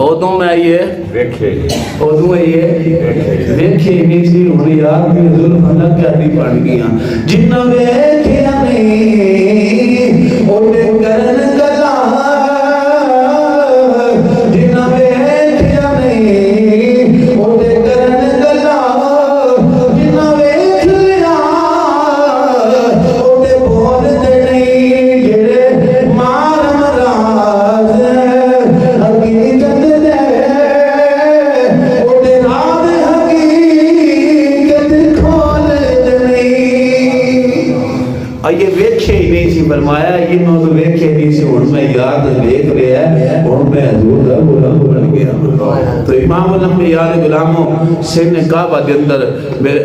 ادوں میں یہ ادوں یہ ویکھے نہیں سی ہن یار دی ظلم کیا دی بن گیا جنہ ویکھیا نہیں اوڈے کرن گلا جنہ ویکھیا نہیں اوڈے کرن گلا جنہ ویکھ لیا اوڈے بول دے نہیں جڑے مار مراز حقیقت دے اوڈے راز حقیقت کھول دے نہیں آئیے ویکھے ہی نہیں سی فرمایا یہ نو تو ویکھے نہیں سی ہن میں یاد دیکھ رہا ہے ہن میں حضور دا غلام بن گیا تو امام الانبیاء علیہ غلاموں سن کعبہ دے اندر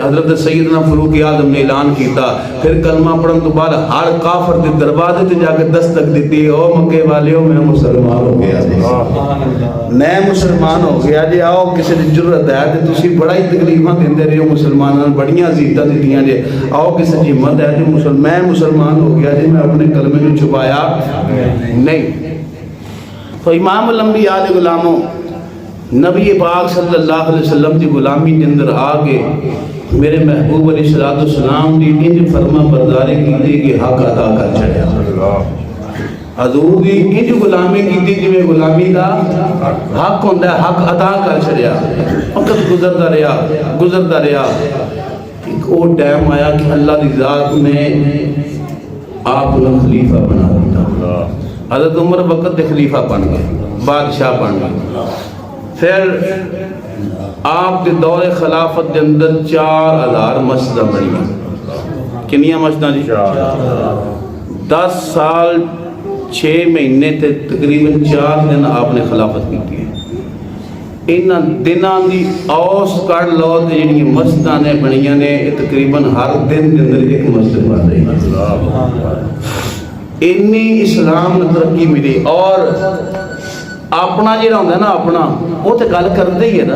حضرت سیدنا فاروق اعظم نے اعلان کیتا پھر کلمہ پڑھن تو بعد ہر کافر دے دروازے تے جا کے دستک دیتی او مکے والیو میں مسلمان ہو گیا میں مسلمان ہو گیا جی آؤ کسی دی جرت ہے تے تسی بڑا ہی تکلیفاں دیندے رہے ہو مسلماناں بڑیاں عزتاں دتیاں جی آؤ کسی دی ہمت ہے تے میں مسلمان ہو گیا جی میں اپنے کلمے کو چھپایا نہیں تو امام الانبیاء علیہ غلاموں نبی پاک صلی اللہ علیہ وسلم کی غلامی کے اندر آگے میرے محبوب علیہ السلام دی انج فرما برداری کی تھی کہ حق ادا کر چڑھیا حضور دی انج غلامی کی تھی جی میں غلامی دا حق ہوندہ ہے حق ادا کر چڑھیا وقت گزرتا رہا ایک اور ٹائم آیا کہ اللہ دی ذات نے آپ کو خلیفہ بنا دیتا حضرت عمر وقت دے خلیفہ بن گئے بادشاہ بن گئے پھر آپ کے دور خلافت کے اندر 4000 مسجدیں بنی کنیاں مسجدیں جی 10 سال 6 مہینے تے تقریباً 4 دن آپ نے خلافت کی ہے انہاں دناں دی اوس کڑ لو تے جڑی مسجداں نے بنیاں نے تقریباً ہر دن دے اندر ایک مسجد بن رہی ہے انی اسلام نے ترقی ملی اور اپنا جڑا ہوندا ہے نا اپنا وہ تے گل کردے ہی ہے نا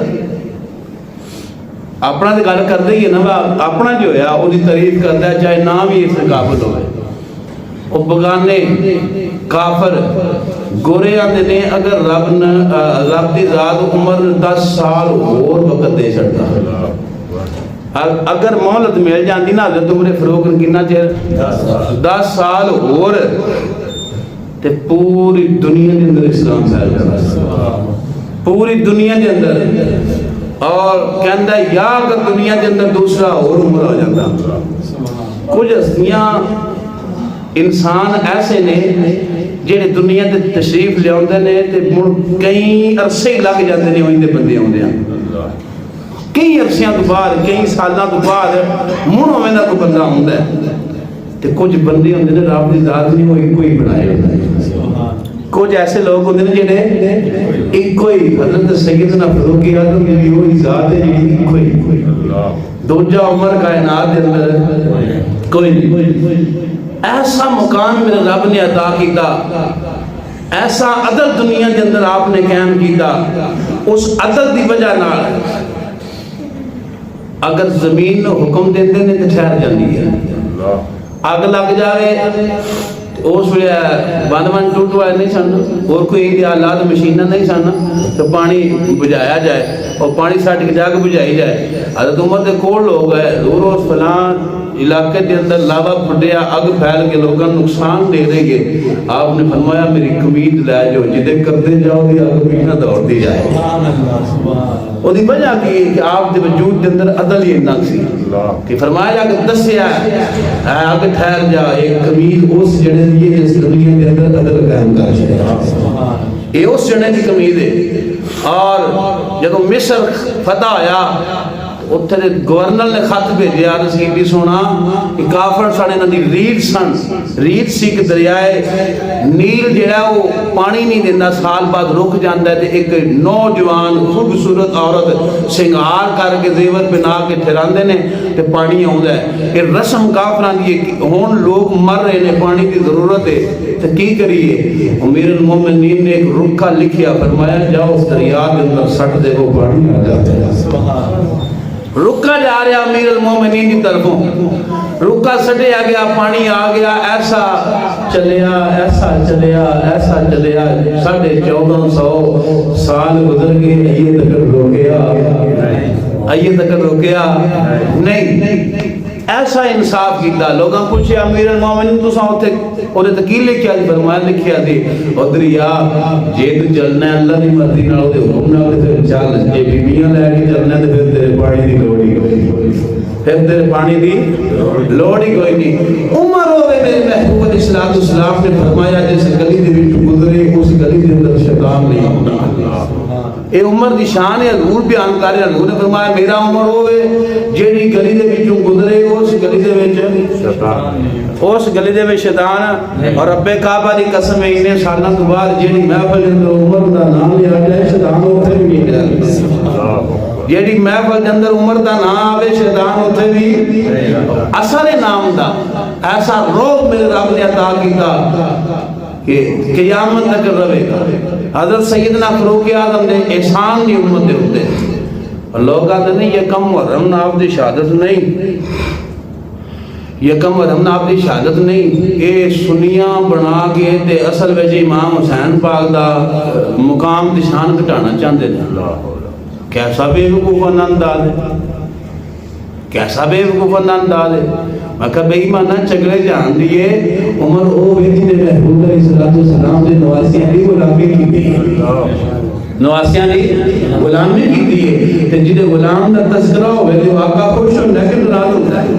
اپنا تے گل کردے ہی ہے نا اپنا جو ہویا او دی تعریف کردا ہے چاہے نام ہی اس قابل ہوئے او بگانے کافر گورے آتے نے اگر رب دی ذات عمر 10 سال اور وقت دے چھڑتا اگر مہلت مل جاندی نا حضرت عمر فاروق نے کتنا چیر 10 سال اور تے پوری دنیا کے اندر اسلام پھیل جاتا پوری دنیا کے اندر اور کہندا ہے یا اگر دنیا کے اندر دوسرا اور عمر ہو جاتا کچھ ہستیاں انسان ایسے نے جڑے دنیا تے تشریف لے آندے نے تے کئی عرصے لگ جاندے نے اوندے بندے آندے ہیں کئی عرصیاں تو بعد کئی سالاں تو بعد مڑ ہوے دا کوئی بندہ ہوندا ہے تے کچھ بندے ہوندے نے رب دی ذات نہیں ہوئی کوئی بنائے ہوندا ہے کچھ ایسے لوگ ہوندے نے جڑے ایک کوئی حضرت سیدنا فاروق اعظم دی وہی ذات ہے جڑی کوئی دوجا عمر کائنات دے اندر کوئی نہیں ایسا مقام میرے رب نے عطا کیتا ایسا عدل دنیا کے اندر آپ نے قائم کیتا اس عدل دی وجہ نال اگر زمین نو حکم دیتے نے تو ٹھہر جاندی ہے اگ لگ جائے اس ویلے بند ٹوٹ والے نہیں سن اور کوئی آلات مشینہ نہیں سن تو پانی بجھایا جائے اور پانی سٹ کے جا کے بجھائی جائے حضرت عمر دے کول لوگ ہے روز فلان علاقے کے اندر لاوا پھٹیا اگ پھیل کے لوگوں نقصان دے دیں گے آپ نے فرمایا میری قمید لے جو جدے کرتے جاؤ گے اگ پیچھے دوڑتی جائے وہ دی وجہ کی کہ آپ دے وجود کے اندر عدل ہی اتنا سی کہ فرمایا جا کہ دسیا اگ ٹھہر جا ایک قمید اس جڑے یہ جس دنیا کے اندر عدل قائم کر جائے یہ اس جڑے کی قمید ہے اور جب مصر فتح آیا اتھے گورنر نے خط بھیجیا رسید بھی سونا کہ کافر ساڑے نہ دی ریت سی کہ دریائے نیل جڑا وہ پانی نہیں دینا سال بعد رک جاندہ ہے ایک نوجوان خوبصورت عورت سنگار کر کے زیور پہنا کے ٹھہراندے نے تے پانی آؤندا ہے یہ رسم کافران دی ہون لوگ مر رہے نے پانی کی ضرورت ہے تو کی کریے امیر المومنین نے ایک رکھا لکھیا فرمایا جاؤ اس دریا کے اندر سٹ دے وہ پانی آ جاتا ہے رکا جا رہا امیر المومنین کی طرفوں، رکا سٹیا گیا، پانی آ گیا، ایسا چلیا ایسا چلیا ایسا چلیا، 1450 سال گزر گئے، یہ تک روکیا آئیے تک روکیا نہیں۔ ایسا انصاف کیتا، لوگاں پوچھے امیر المومنین تو ساں ہوتے انہیں تکیل لکھیا دی، فرمایا لکھیا دی او دریا جے تو چلنا ہے اللہ دی مرضی نہ ہوتے حکم نہ ہوتے پھر چل، جے بیویاں لے کے چلنا ہے تو پھر تیرے پانی دی لوڑ ہی کوئی نہیں، پھر تیرے پانی دی لوڑ ہی کوئی نہیں۔ عمر ہوئے میرے محبوب علیہ السلام نے فرمایا جس گلی دے وچ گزرے اس گلی دے اندر شیطان نہیں ہوتا۔ اے عمر دی شان ہے، حضور بیان کر رہے ہیں، حضور نے فرمایا میرا عمر ہوئے جیڑی گلی دے وچوں گزرے اس گلی دے وچ شیطان، اس گلی دے وچ شیطان۔ اور رب کعبہ دی قسم ہے انہیں سالاں تو بعد جیڑی محفل دے اندر عمر دا نام لیا جائے شیطان اوتھے بھی نہیں جائے، جیڑی محفل دے اندر عمر دا نام آوے شیطان اوتھے بھی۔ اثر نام دا ایسا روح میرے رب نے عطا کیتا کہ قیامت تک رہے گا۔ حضرت سیدنا فاروق اعظم نے احسان دی امت دے ہوتے، اور لوگ کہتے نہیں یہ کم محرم ناب دی شہادت نہیں، یہ کم محرم ناب دی شہادت نہیں، یہ سنیاں بنا کے تے اصل وچ امام حسین پاک دا مقام دی شان گھٹانا چاہتے ہیں۔ کیسا بے وقوفانہ انداز ہے، کیسا بے وقوفانہ انداز ہے۔ میں کہا بے ایمانہ چگلے جان دیئے عمر او بیٹی نے محبوب علیہ السلام دے نواسیاں دی غلامی کی دی، نواسیاں دی غلامی کی دی، تے جدے غلام دا تذکرہ ہوئے تو آقا خوش ہوندہ کہ ناراض ہوندہ ہے،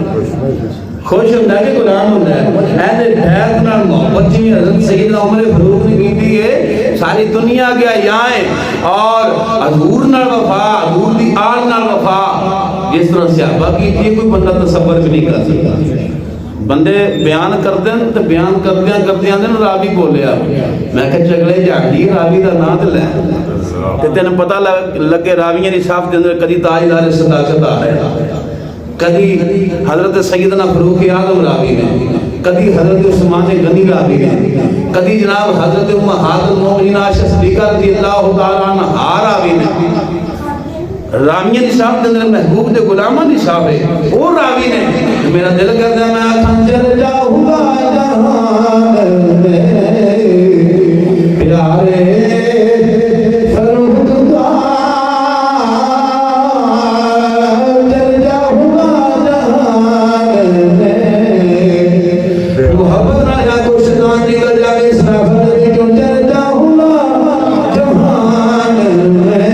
خوش ہوندہ کہ غلام ہوندہ ہے۔ ایسے بیعت نال محبت جی حضرت سیدنا عمر فاروق نے کی دی ہے، ساری دنیا گیا یہاں اور حضور نال وفا، حضور دی آل نال وفا جس طرح صحابہ کی تھی کوئی بندہ تصور بھی نہیں کر سکتا۔ بندے بیان کرتے ہیں تو بیان کرتے ہیں راوی بولیا، میں کہا چگلے جاندی راوی دا نام تے لے تے تینوں پتہ لگے راویاں دی صاف دے اندر کدی تاجدار صداقت آ رہا ہے، کدی حضرت سیدنا فاروق اعظم راوی نے، کدی حضرت عثمان غنی راوی نے، کدی جناب حضرت امہات المؤمنین عائشہ صدیقہ رضی اللہ تعالیٰ عنہا راوی نے۔ راویاں دی صاحب دے اندر محبوب دے غلاماں دی صاحب ہے وہ راوی نے۔ میرا دل کرتا ہے میں خنجر جاؤں گا جہان میں پیارے فرخ کا، چل جاؤں گا جہان میں، محبت نہ جا تو شیطان نکل جائے اس رافت کی جو چل جاؤں گا جہان میں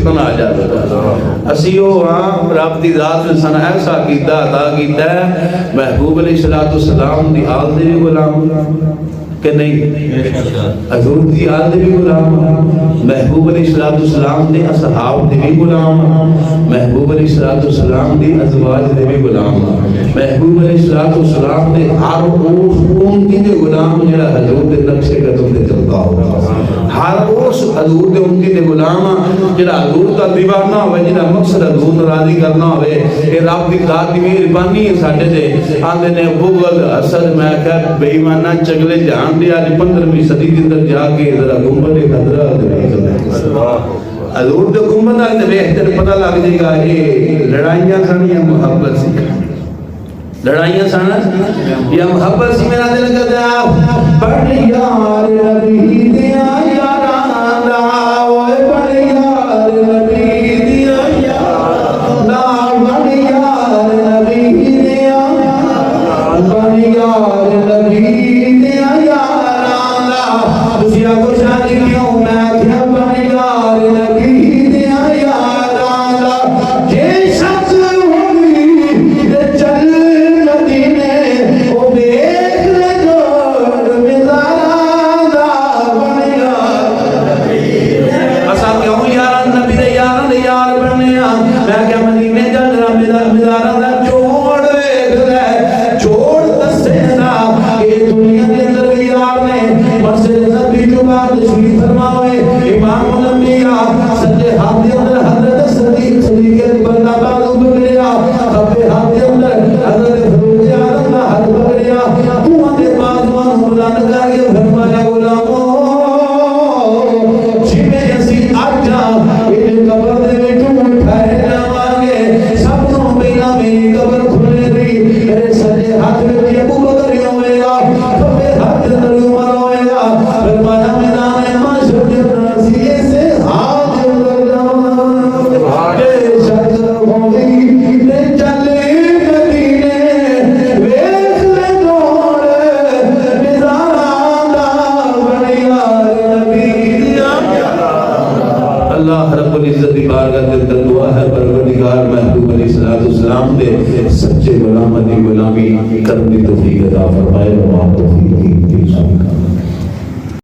عشق نہ جاتا اسی وہ ہاں رب دی ذات نے سن ایسا کیتا عطا کیتا ہے محبوب علیہ السلام دی آل دے بھی غلام کہ نہیں حضور دی آل دے بھی غلام محبوب علیہ السلام دے اصحاب دے بھی غلام محبوب علیہ السلام دی ازواج دے بھی غلام محبوب علیہ السلام دے ہر اس قوم کی دے غلام جڑا حضور دے نقش قدم تے چلتا ہوگا ہر اس حضور دے ان کی دے غلام جڑا حضور دا دیوانہ ہوئے جڑا مقصد حضور ناراضی کرنا ہوئے اے رب دی ذات دی مہربانی ہے ساڈے تے آندے نے بغض حسد میں کہ بے ایمانہ چگلے جہان دے آج 15ویں صدی دے اندر جا کے ذرا گنبد خضرا حضور دے گنبد دے ویکھ تے پتہ لگ جائے گا اے لڑائیاں سن یا محبت سی لڑائیاں سن یا محبت سی میرا دل کہتا بڑھ یار نبی دیا یاراں دا اوے بڑھ یار نبی دیا یاراں دا بڑھ یار نبی دیا بڑھ یار نبی دیا یاراں دا تسی آکو شادی کیوں میں کیا بڑھ یار نبی دیا یاراں دا جے شخص ہوئی تے چل سچے غلام دی غلامی کرنے توفیق عطا فرمائے.